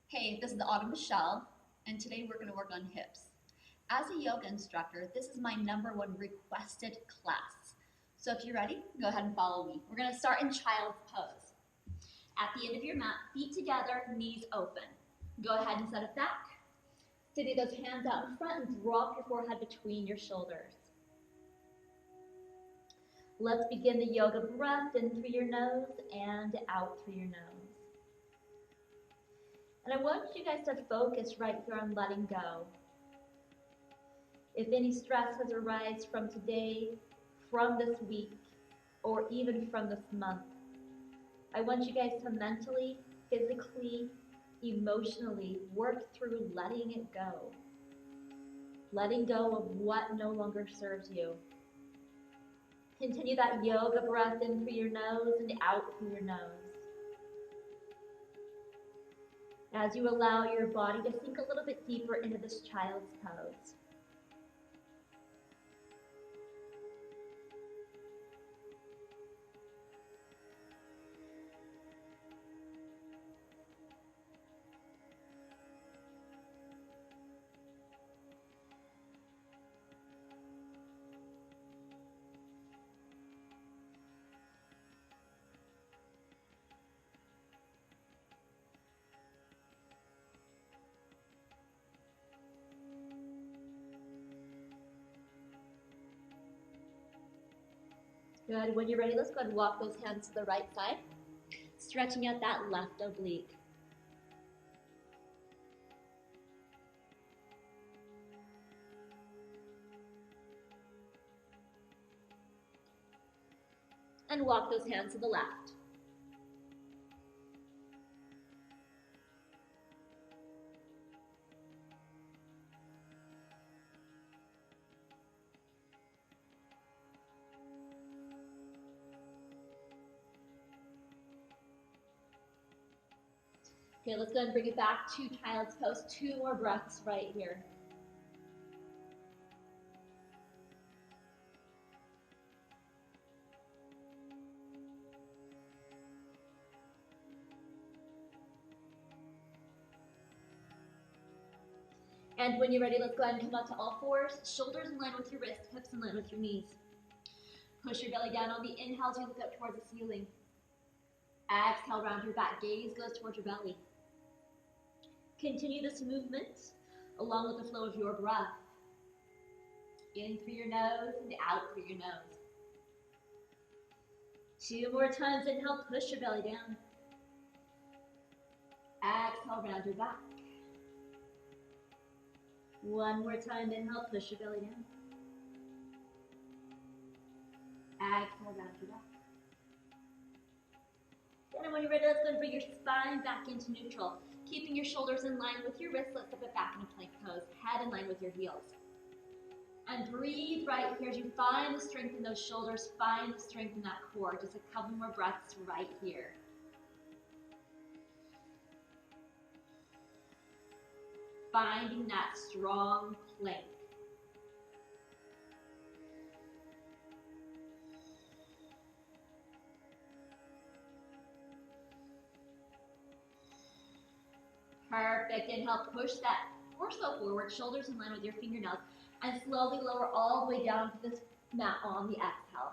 Hey, this is Autumn Michelle, and today we're going to work on hips. As a yoga instructor, this is my #1 requested class. So if you're ready, go ahead and follow me. We're going to start in child's pose. At the end of your mat, feet together, knees open. Go ahead and set it back. Steady those hands out in front and drop your forehead between your shoulders. Let's begin the yoga breath in through your nose and out through your nose. And I want you guys to focus right here on letting go. If any stress has arisen from today, from this week, or even from this month, I want you guys to mentally, physically, emotionally work through letting it go. Letting go of what no longer serves you. Continue that yoga breath in through your nose and out through your nose. As you allow your body to sink a little bit deeper into this child's pose. Good. When you're ready, let's go ahead and walk those hands to the right side, stretching out that left oblique. And walk those hands to the left. Okay, let's go ahead and bring it back to child's pose. 2 more breaths right here. And when you're ready, let's go ahead and come up to all fours. Shoulders in line with your wrists, hips in line with your knees. Push your belly down on the inhale as you look up towards the ceiling. Exhale, round your back. Gaze goes towards your belly. Continue this movement along with the flow of your breath. In through your nose and out through your nose. 2 more times. Inhale, push your belly down. Exhale, round your back. 1 more time. Inhale, push your belly down. Exhale, round your back. And when you're ready, let's go and bring your spine back into neutral. Keeping your shoulders in line with your wrists, let's step it back in a plank pose. Head in line with your heels. And breathe right here as you find the strength in those shoulders, find the strength in that core. Just a couple more breaths right here. Finding that strong plank. Perfect. Inhale, push that torso forward, shoulders in line with your fingernails, and slowly lower all the way down to this mat on the exhale.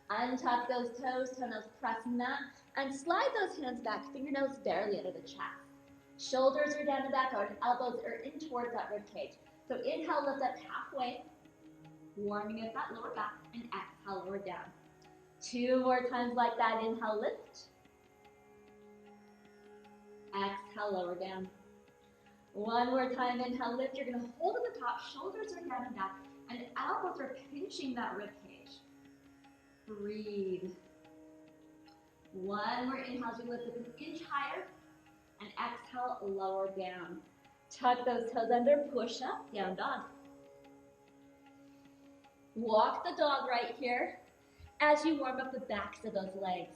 Untuck those toes, toenails press mat, and slide those hands back, fingernails barely under the chest. Shoulders are down and back out, and elbows are in towards that rib cage. So inhale, lift up halfway, warming up that lower back, and exhale, lower down. 2 more times like that. Inhale, lift. Exhale, lower down. 1 more time. Inhale, lift. You're going to hold at the top, shoulders are down and back, and elbows are pinching that rib cage. Breathe. 1 more inhale as you lift up an inch higher, and exhale, lower down. Tuck those toes under, push up, down dog. Walk the dog right here as you warm up the backs of those legs.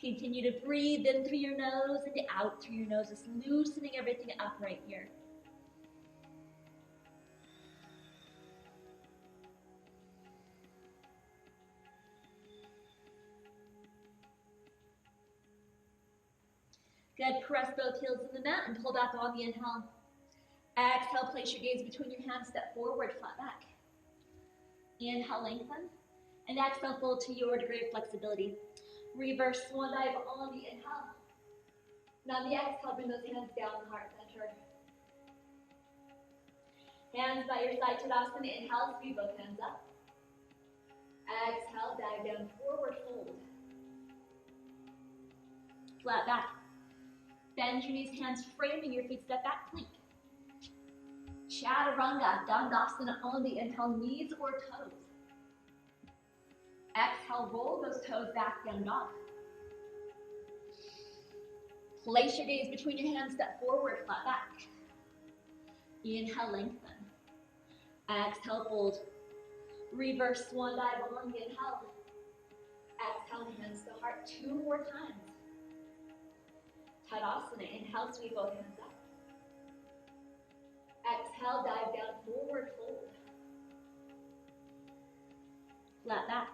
Continue to breathe in through your nose and out through your nose, just loosening everything up right here. Good, press both heels in the mat and pull back on the inhale. Exhale, place your gaze between your hands, step forward, flat back. Inhale, lengthen. And exhale, fold to your degree of flexibility. Reverse swan dive on the inhale. Now on the exhale, bring those hands down, heart centered. Hands by your side, Tadasana. Inhale, sweep both hands up. Exhale, dive down, forward fold. Flat back. Bend your knees, hands framing your feet, step back, plank. Chaturanga, Dandasana on the inhale, knees or toes. Exhale, roll those toes back, down dog. Place your gaze between your hands, step forward, flat back. Inhale, lengthen. Exhale, fold. Reverse swan dive on the inhale. Exhale, hands to heart, 2 more times. Tadasana, inhale, sweep both hands up. Exhale, dive down, forward fold. Flat back.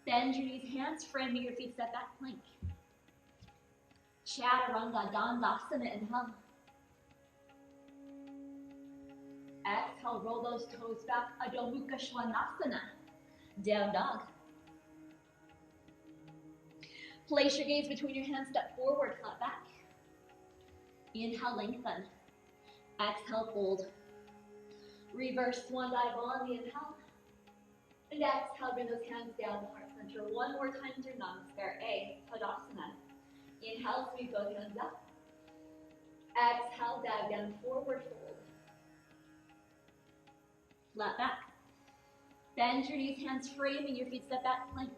Bend your knees, hands framing your feet, step back, plank. Chaturanga, Dandasana, inhale. Exhale, roll those toes back, Adho Mukha Svanasana, down dog. Place your gaze between your hands, step forward, flat back. Inhale, lengthen. Exhale, fold. Reverse swan dive on the inhale. And exhale, bring those hands down, heart center. 1 more time through Namaskar. A, Tadasana. Inhale, sweep both hands up. Exhale, dive down, forward fold. Flat back. Bend your knees, hands framing your feet, step back, plank.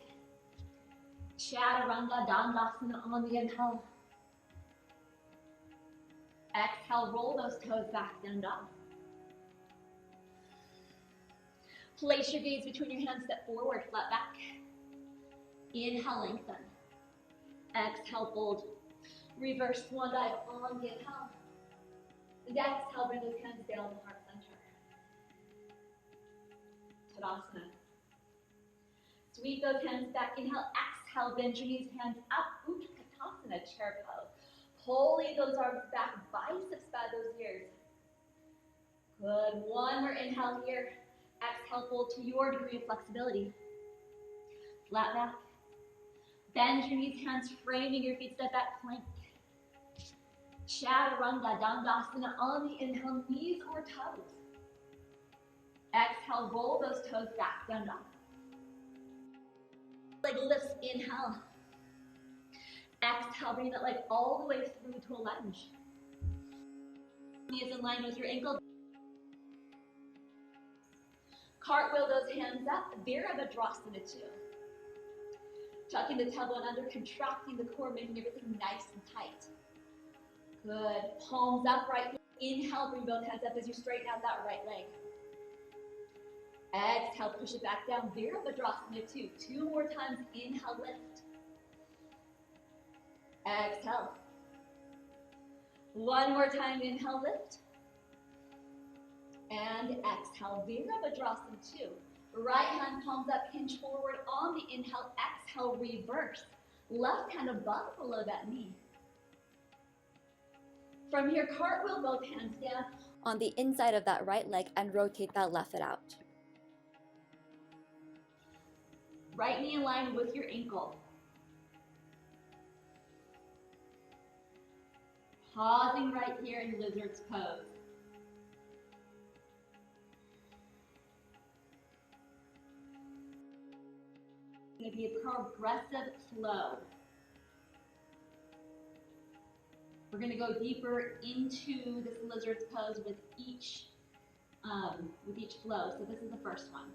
Chaturanga, Dandasana on the inhale. Exhale, roll those toes back, down dog. Place your gaze between your hands, step forward, flat back. Inhale, lengthen. Exhale, fold. Reverse swan dive on the inhale. And exhale, bring those hands down to heart center. Tadasana. Sweep those hands back. Inhale, exhale, bend your knees, hands up. Utkatasana, chair pose. Pulling those arms back, biceps by those ears. Good. 1 more inhale here. Exhale, fold to your degree of flexibility. Flat back. Bend your knees, hands framing your feet, step back, plank. Chaturanga, Dandasana on the inhale, knees or toes. Exhale, roll those toes back, down dog. Leg lifts, inhale. Exhale, bring that leg all the way through to a lunge. Knees in line with your ankle. Cartwheel those hands up, Virabhadrasana 2. Tucking the tailbone under, contracting the core, making everything nice and tight. Good. Palms up, right. Inhale, bring both hands up as you straighten out that right leg. Exhale, push it back down, Virabhadrasana 2. 2 more times, inhale, lift. Exhale. 1 more time, inhale, lift. And exhale, Virabhadrasana 2. Right hand palms up, hinge forward on the inhale, exhale, reverse. Left hand above below that knee. From here, cartwheel both hands down on the inside of that right leg and rotate that left foot out. Right knee in line with your ankle. Pausing right here in lizard's pose. It's going to be a progressive flow. We're going to go deeper into this lizard's pose with each flow. So this is the first one.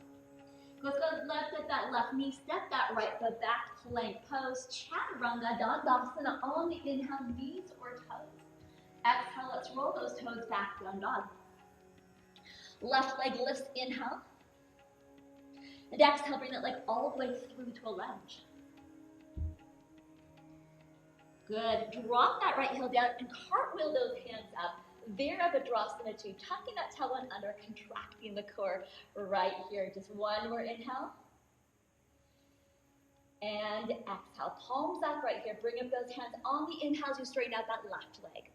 Let's go left at that left knee, step that right foot back, plank pose, Chaturanga, Dandasana on the inhale, knees or toes. Exhale, let's roll those toes back, down dog. Left leg lifts, inhale. And exhale, bring that leg all the way through to a lunge. Good. Drop that right heel down and cartwheel those hands up. Virabhadrasana 2. Tucking that tailbone under, contracting the core right here. Just 1 more inhale. And exhale, palms up right here. Bring up those hands on the inhale as you straighten out that left leg.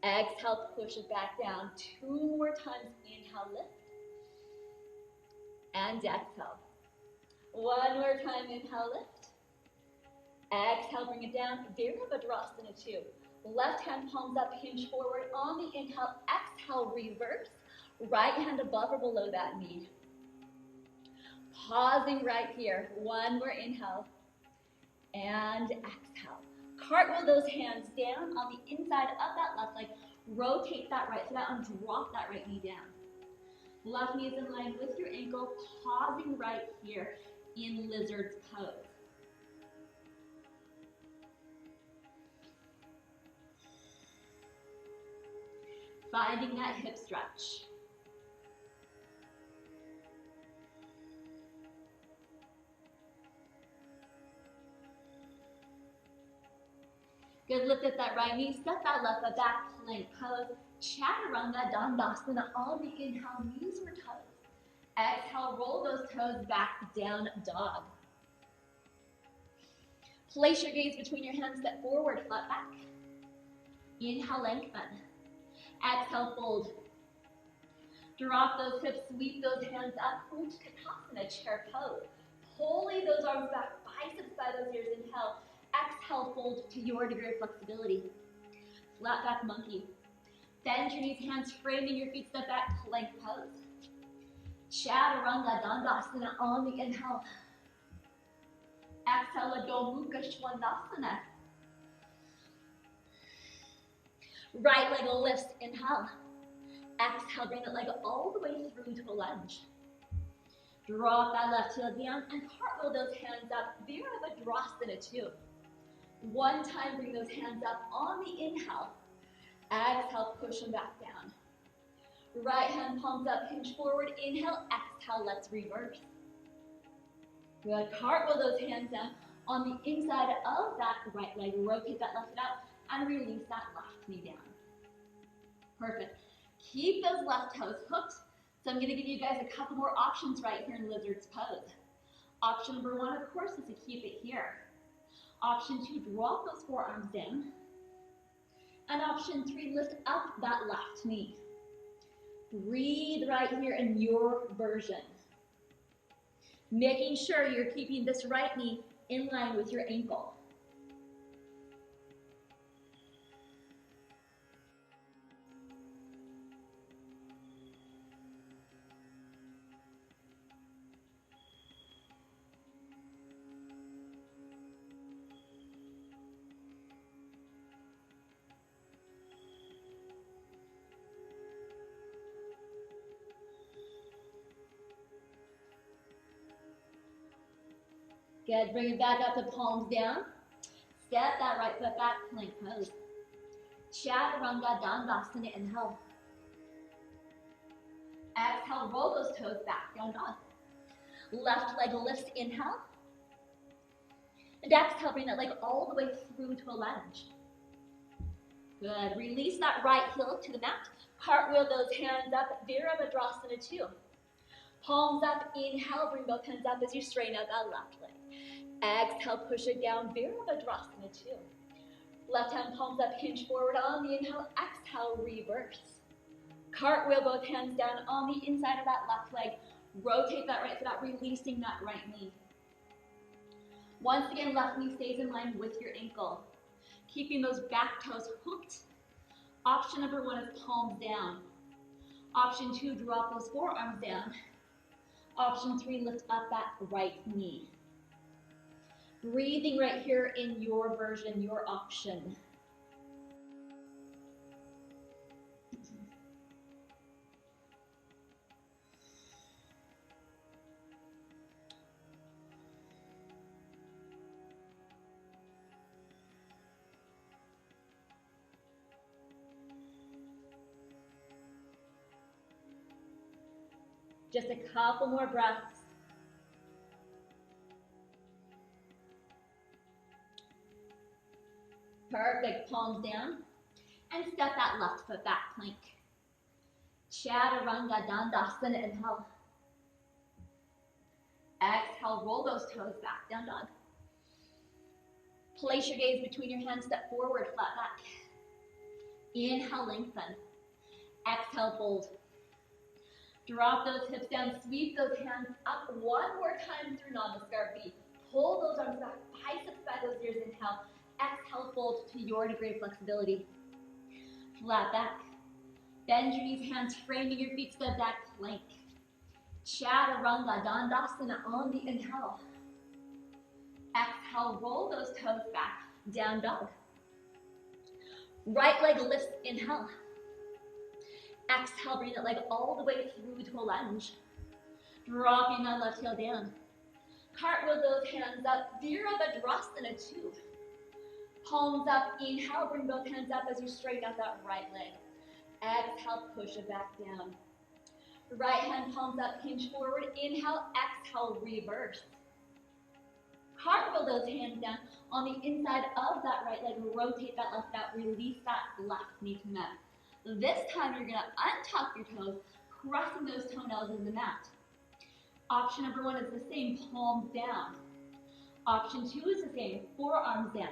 Exhale, push it back down. 2 more times. Inhale, lift. And exhale. 1 more time. Inhale, lift. Exhale, bring it down. Virabhadrasana 2. Left hand palms up, hinge forward on the inhale. Exhale, reverse. Right hand above or below that knee. Pausing right here. 1 more inhale. And exhale. Cartwheel those hands down on the inside of that left leg. Rotate that right foot out and drop that right knee down. Left knee is in line with your ankle. Pausing right here in lizard's pose. Finding that hip stretch. Good, lift up that right knee, step that left foot back, plank pose. Chaturanga Dandasana on the inhale, knees or toes. Exhale, roll those toes back, down dog. Place your gaze between your hands, step forward, flat back. Inhale, lengthen. Exhale, fold. Drop those hips, sweep those hands up, Utkatasana, chair pose. Pulling those arms back, biceps by those ears, inhale. Exhale, fold to your degree of flexibility. Flat back monkey. Bend your knees, hands framing your feet, step back, plank pose. Chaturanga Dandasana on the inhale. Exhale, Adho Mukha Svanasana. Right leg lifts, inhale. Exhale, bring that leg all the way through to a lunge. Drop that left heel down and cartwheel those hands up. Virabhadrasana 2. 1 time, bring those hands up on the inhale. Exhale, push them back down. Right hand palms up, hinge forward. Inhale, exhale, let's reverse. Good, cartwheel those hands down on the inside of that right leg. Rotate that left foot out and release that left knee down. Perfect. Keep those left toes hooked. So I'm going to give you guys a couple more options right here in lizard's pose. Option number 1, of course, is to keep it here. Option 2, drop those forearms down. And option 3, lift up that left knee. Breathe right here in your version. Making sure you're keeping this right knee in line with your ankle. Good, bring it back up to palms down. Step that right foot back, plank pose. Chaturanga Dandasana, inhale. Exhale, roll those toes back, down dog. Left leg lifts, inhale. And exhale, bring that leg all the way through to a lunge. Good, release that right heel to the mat. Cartwheel those hands up, Virabhadrasana 2. Palms up, inhale, bring both hands up as you straighten out that left leg. Exhale, push it down, Virabhadrasana 2. Left hand palms up, hinge forward on the inhale, exhale, reverse. Cartwheel both hands down on the inside of that left leg. Rotate that right foot out, releasing that right knee. Once again, left knee stays in line with your ankle. Keeping those back toes hooked. Option number 1 is palms down. Option 2, drop those forearms down. Option 3, lift up that right knee. Breathing right here in your version, your option. Just a couple more breaths. Perfect, palms down. And step that left foot back, plank. Chaturanga Dandasana, inhale. Exhale, roll those toes back, down dog. Place your gaze between your hands, step forward, flat back. Inhale, lengthen. Exhale, fold. Drop those hips down, sweep those hands up. One more time through Namaskar. Pull those arms back, biceps by those ears, inhale. Exhale, fold to your degree of flexibility. Flat back. Bend your knees, hands framing your feet, step back, plank. Chaturanga Dandasana on the inhale. Exhale, roll those toes back, down dog. Right leg lifts, inhale. Exhale, bring that leg all the way through to a lunge. Dropping that left heel down. Cartwheel those hands up, Virabhadrasana 2. Palms up, inhale, bring both hands up as you straighten out that right leg. Exhale, push it back down. Right hand palms up, hinge forward, inhale, exhale, reverse. Cartwheel those hands down on the inside of that right leg, rotate that left out, release that left knee to mat. This time you're gonna untuck your toes, pressing those toenails in the mat. Option number 1 is the same, palms down. Option 2 is the same, forearms down.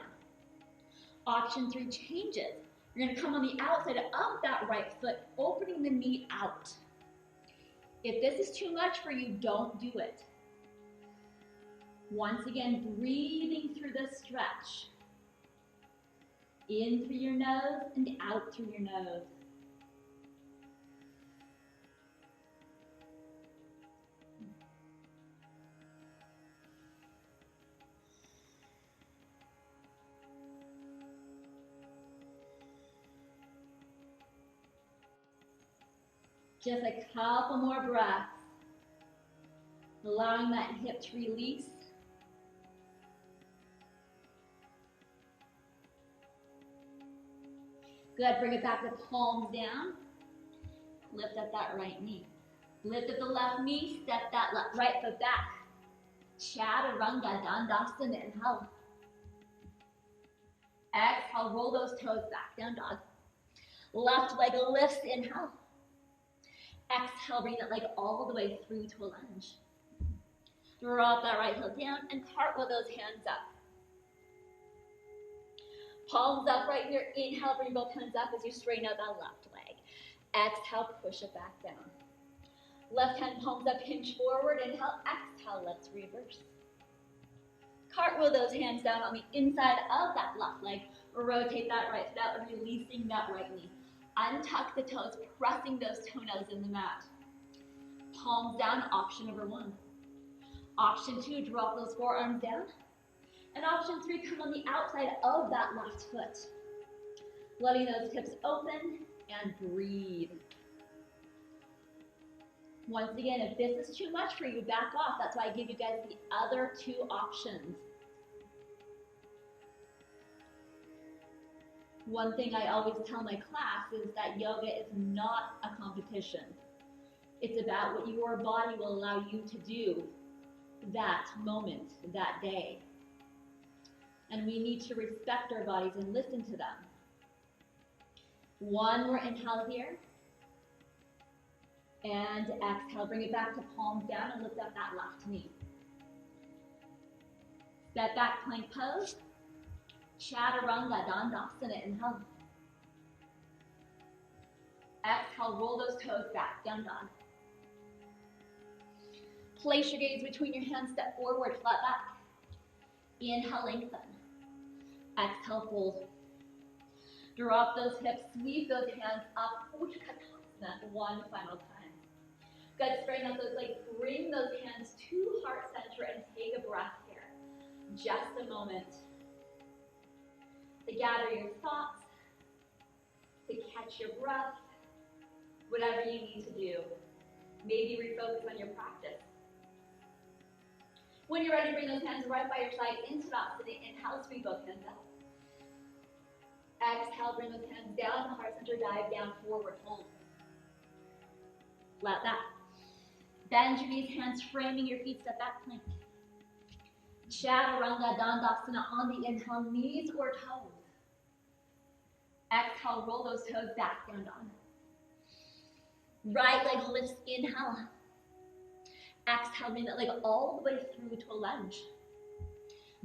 Option 3 changes. You're gonna come on the outside of that right foot, opening the knee out. If this is too much for you, don't do it. Once again, breathing through the stretch. In through your nose and out through your nose. Just a couple more breaths. Allowing that hip to release. Good, bring it back to palms down. Lift up that right knee. Lift up the left knee, step that right foot back. Chaturanga Dandasana, inhale. Exhale, roll those toes back, down dog. Left leg lifts, inhale. Exhale, bring that leg all the way through to a lunge. Drop that right heel down and cartwheel those hands up. Palms up right here. Inhale, bring both hands up as you straighten out that left leg. Exhale, push it back down. Left hand palms up, hinge forward. Inhale, exhale, let's reverse. Cartwheel those hands down on the inside of that left leg. Rotate that right foot out, releasing that right knee. Untuck the toes, pressing those toenails in the mat. Palms down, option number 1. Option 2, drop those forearms down. And option 3, come on the outside of that left foot. Letting those hips open and breathe. Once again, if this is too much for you, back off. That's why I give you guys the other 2 options. One thing I always tell my class is that yoga is not a competition. It's about what your body will allow you to do that moment, that day. And we need to respect our bodies and listen to them. One more inhale here. And exhale, bring it back to palms down and lift up that left knee. Step back, plank pose. Chaturanga Dandasana, inhale. Exhale, roll those toes back, down dog. Place your gaze between your hands, step forward, flat back. Inhale, lengthen. Exhale, fold. Drop those hips, sweep those hands up. Utkatasana, one final time. Good, straighten out those legs, bring those hands to heart center and take a breath here. Just a moment to gather your thoughts, to catch your breath, whatever you need to do. Maybe refocus on your practice. When you're ready, bring those hands right by your side into Tadasana. Inhale, sweep both hands up. Exhale, bring those hands down to heart center, dive down, forward, hold. Flat back. Bend your knees, hands framing your feet, step back, plank. Chaturanga Dandasana on the inhale, knees or toes. Exhale, roll those toes back, down dog. Right leg lifts, inhale. Exhale, bring that leg all the way through to a lunge.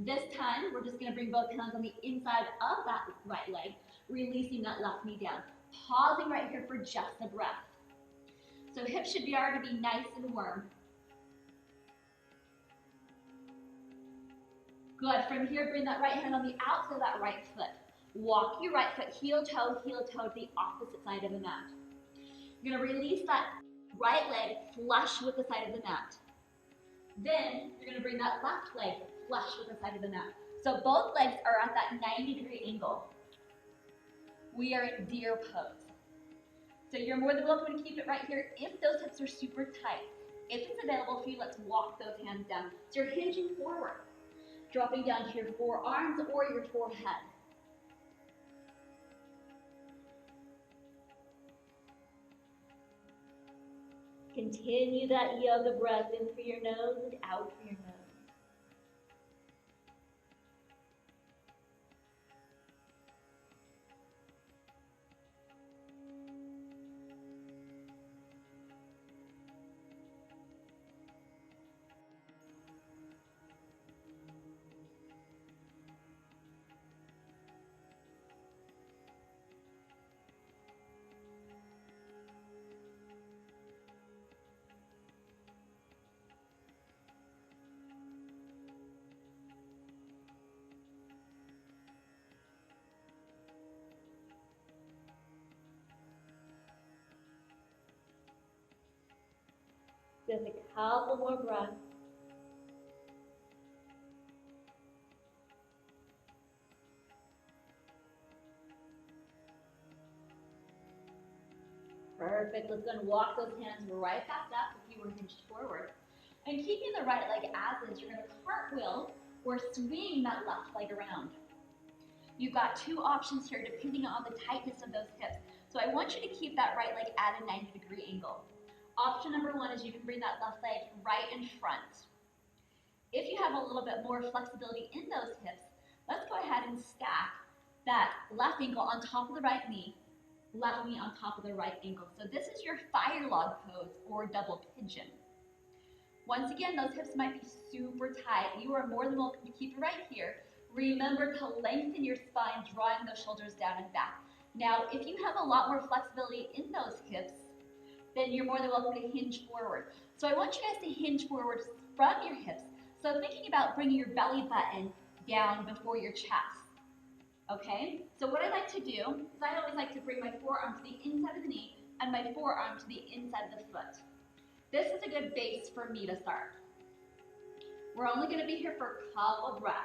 This time, we're just gonna bring both hands on the inside of that right leg, releasing that left knee down. Pausing right here for just a breath. So hips should already be nice and warm. Good, from here, bring that right hand on the outside of that right foot. Walk your right foot heel toe to the opposite side of the mat. You're gonna release that right leg flush with the side of the mat. Then you're gonna bring that left leg flush with the side of the mat. So both legs are at that 90-degree angle. We are in deer pose. So you're more than welcome to keep it right here if those hips are super tight. If it's available for you, let's walk those hands down. So you're hinging forward, dropping down to your forearms or your forehead. Continue that yoga breath in through your nose and out through your nose. Just a couple more breaths. Perfect. Let's go and walk those hands right back up if you were hinged forward. And keeping the right leg as is, you're going to cartwheel or swing that left leg around. You've got two options here depending on the tightness of those hips. So I want you to keep that right leg at a 90-degree angle. Option number one is you can bring that left leg right in front. If you have a little bit more flexibility in those hips, let's go ahead and stack that left ankle on top of the right knee, left knee on top of the right ankle. So this is your fire log pose or double pigeon. Once again, those hips might be super tight. You are more than welcome to keep it right here. Remember to lengthen your spine, drawing those shoulders down and back. Now, if you have a lot more flexibility in those hips, then you're more than welcome to hinge forward. So I want you guys to hinge forward from your hips. So thinking about bringing your belly button down before your chest. Okay? So what I like to do is I always like to bring my forearm to the inside of the knee and my forearm to the inside of the foot. This is a good base for me to start. We're only going to be here for a couple of breaths.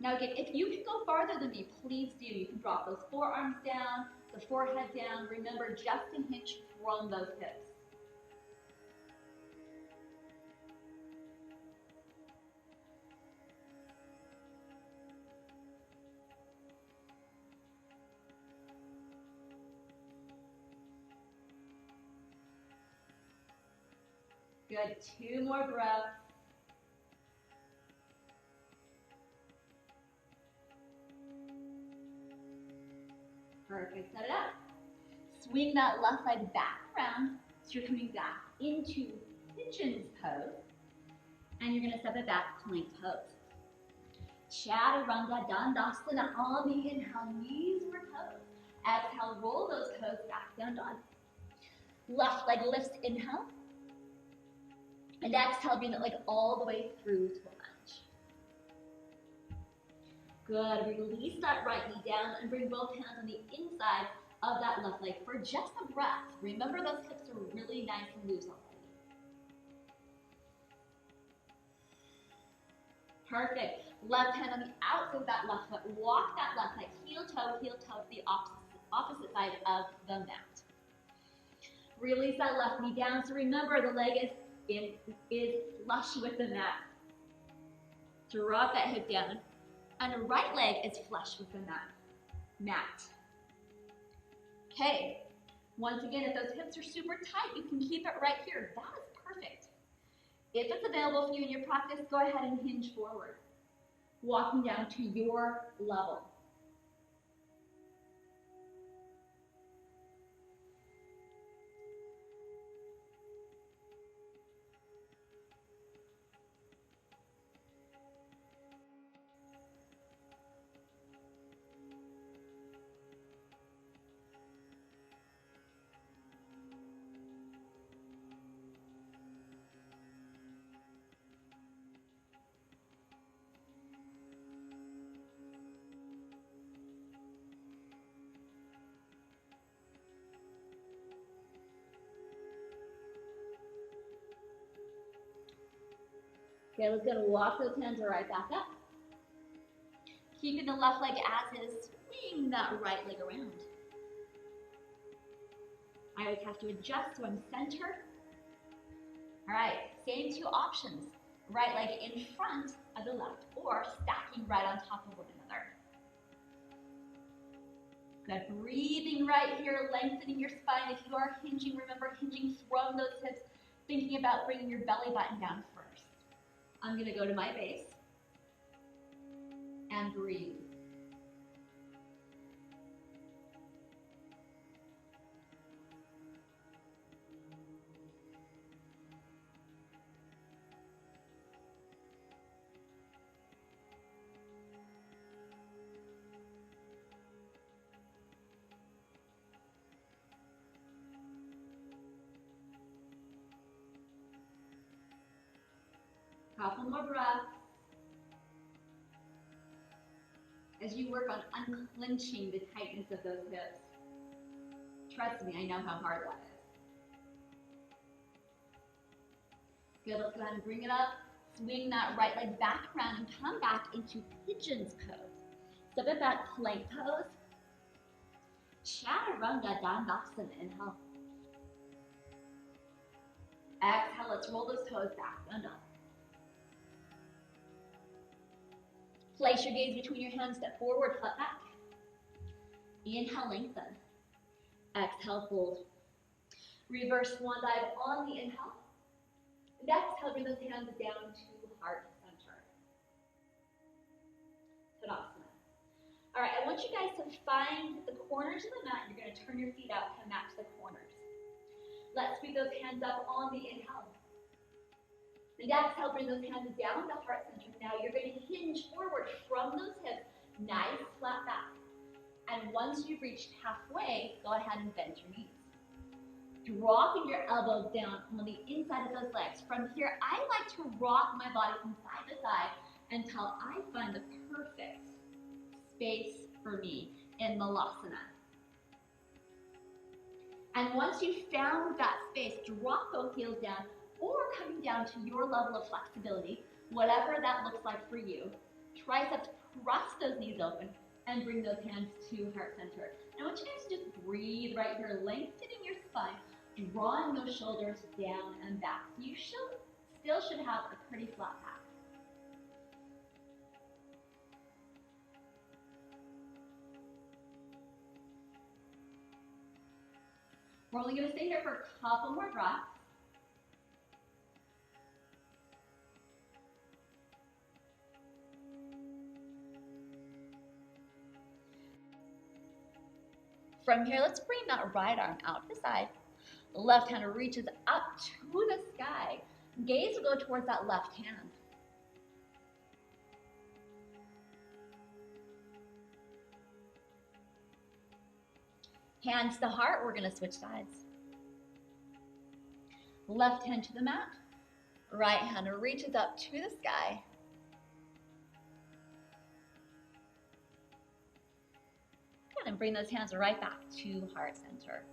Now again, if you can go farther than me, please do. You can drop those forearms down, the forehead down. Remember, just to hinge from those hips. Good, 2 more breaths. Perfect, set it up. Swing that left leg back around, so you're coming back into pigeon's pose, and you're gonna step it back, plank pose. Chaturanga Dandasana on the inhale, knees repose. Exhale, roll those toes back, down dog. Left leg lifts, inhale. And exhale, bring that leg all the way through to lunge. Good, release that right knee down and bring both hands on the inside of that left leg for just a breath. Remember, those hips are really nice and loose already. Perfect. Left hand on the outside of that left foot. Walk that left leg heel toe to the opposite side of the mat. Release that left knee down. So remember, the leg is flush with the mat. Drop that hip down. And the right leg is flush with the mat. Okay. Once again, if those hips are super tight, you can keep it right here. That is perfect. If it's available for you in your practice, go ahead and hinge forward, walking down to your level. Okay, let's go to walk those hands right back up. Keeping the left leg as is, swing that right leg around. I always have to adjust so I'm centered. All right, same two options. Right leg in front of the left or stacking right on top of one another. Good, breathing right here, lengthening your spine. If you are hinging, remember hinging from those hips, thinking about bringing your belly button down first. I'm gonna go to my base and breathe. Couple more breaths. As you work on unclenching the tightness of those hips. Trust me, I know how hard that is. Good, let's go ahead and bring it up. Swing that right leg back around and come back into pigeon's pose. Step it back, plank pose. Chaturanga Dandasana, inhale. Exhale, let's roll those toes back, and up. Place your gaze between your hands, step forward, flat back. Inhale, lengthen. Exhale, fold. Reverse swan dive on the inhale. And exhale, bring those hands down to heart center. Tadasana. All right, I want you guys to find the corners of the mat. You're going to turn your feet out to match the corners. Let's sweep those hands up on the inhale. And exhale, bring those hands down to heart center. Now you're going to hinge forward from those hips, nice flat back. And once you've reached halfway, go ahead and bend your knees. Dropping your elbows down on the inside of those legs. From here, I like to rock my body from side to side until I find the perfect space for me in Malasana. And once you've found that space, drop both heels down or coming down to your level of flexibility, whatever that looks like for you. Triceps, press those knees open and bring those hands to heart center. And I want you guys to just breathe right here, lengthening your spine, drawing those shoulders down and back. You still should have a pretty flat back. We're only going to stay here for a couple more breaths. From here, let's bring that right arm out to the side. The left hand reaches up to the sky. Gaze will go towards that left hand. Hands to heart, we're going to switch sides. Left hand to the mat. Right hand reaches up to the sky. Good, and bring those hands right back to heart center.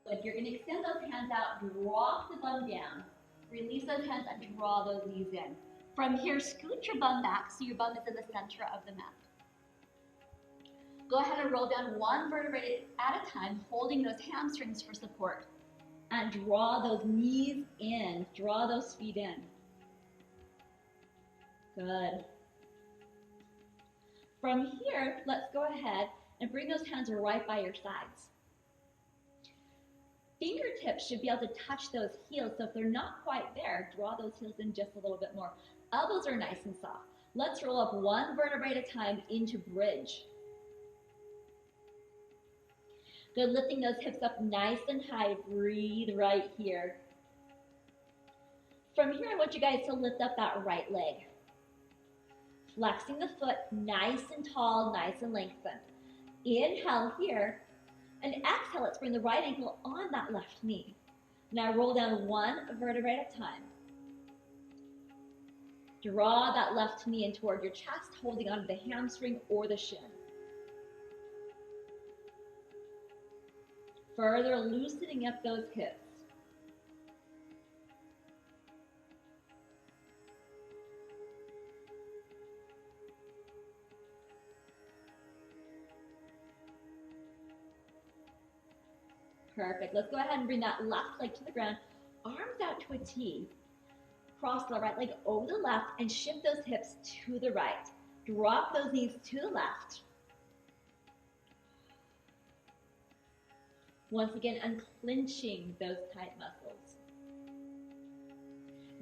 Good, you're going to extend those hands out, drop the bum down. Release those hands and draw those knees in. From here, scoot your bum back so your bum is in the center of the mat. Go ahead and roll down one vertebrae at a time, holding those hamstrings for support. And draw those knees in, draw those feet in. Good. From here, let's go ahead and bring those hands right by your sides. Fingertips should be able to touch those heels, so if they're not quite there, draw those heels in just a little bit more. Elbows are nice and soft. Let's roll up one vertebrae at a time into bridge. Good, lifting those hips up nice and high. Breathe right here. From here, I want you guys to lift up that right leg. Flexing the foot nice and tall, nice and lengthened. Inhale here, and exhale, let's bring the right ankle on that left knee. Now roll down one vertebrae at a time. Draw that left knee in toward your chest, holding onto the hamstring or the shin. Further loosening up those hips. Perfect. Let's go ahead and bring that left leg to the ground, arms out to a T. Cross the right leg over the left and shift those hips to the right. Drop those knees to the left. Once again, unclenching those tight muscles.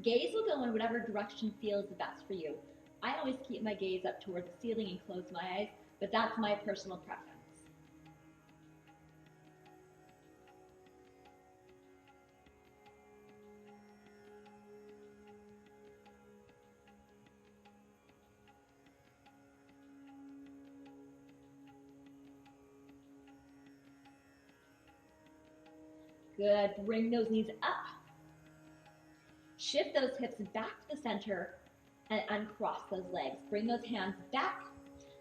Gaze will go in whatever direction feels the best for you. I always keep my gaze up toward the ceiling and close my eyes, but that's my personal preference. Good, bring those knees up. Shift those hips back to the center and uncross those legs. Bring those hands back.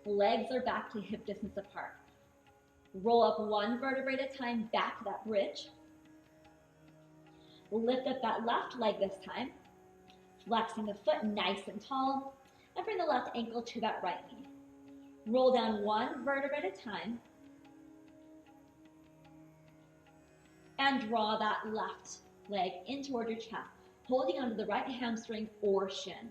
Legs are back to hip distance apart. Roll up one vertebrae at a time back to that bridge. Lift up that left leg this time. Flexing the foot nice and tall. And bring the left ankle to that right knee. Roll down one vertebrae at a time. And draw that left leg in toward your chest, holding onto the right hamstring or shin.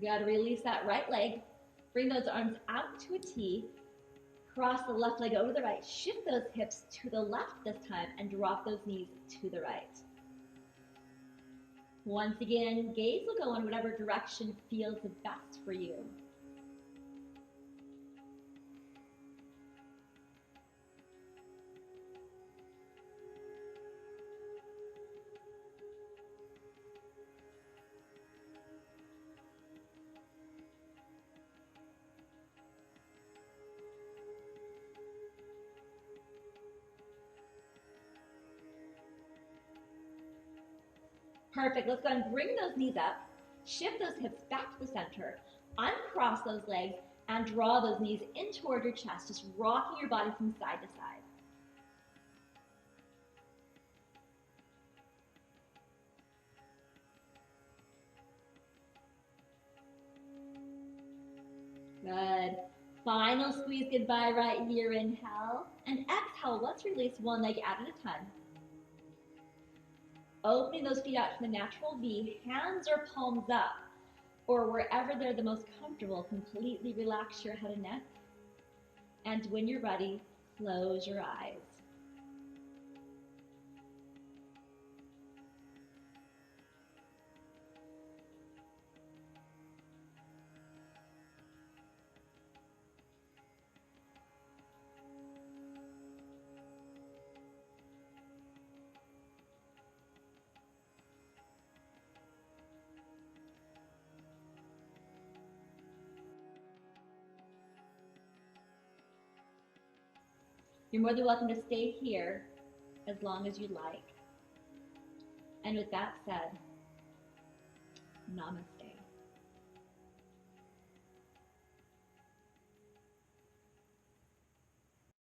You got to release that right leg. Bring those arms out to a T. Cross the left leg over the right. Shift those hips to the left this time and drop those knees to the right. Once again, gaze will go in whatever direction feels the best for you. Perfect. Let's go ahead and bring those knees up. Shift those hips back to the center. Uncross those legs and draw those knees in toward your chest, just rocking your body from side to side. Good. Final squeeze goodbye right here. Inhale. And exhale. Let's release one leg out at a time. Opening those feet out to the natural V. Hands or palms up. Or wherever they're the most comfortable, completely relax your head and neck. And when you're ready, close your eyes. You're more than welcome to stay here as long as you'd like. And with that said, namaste.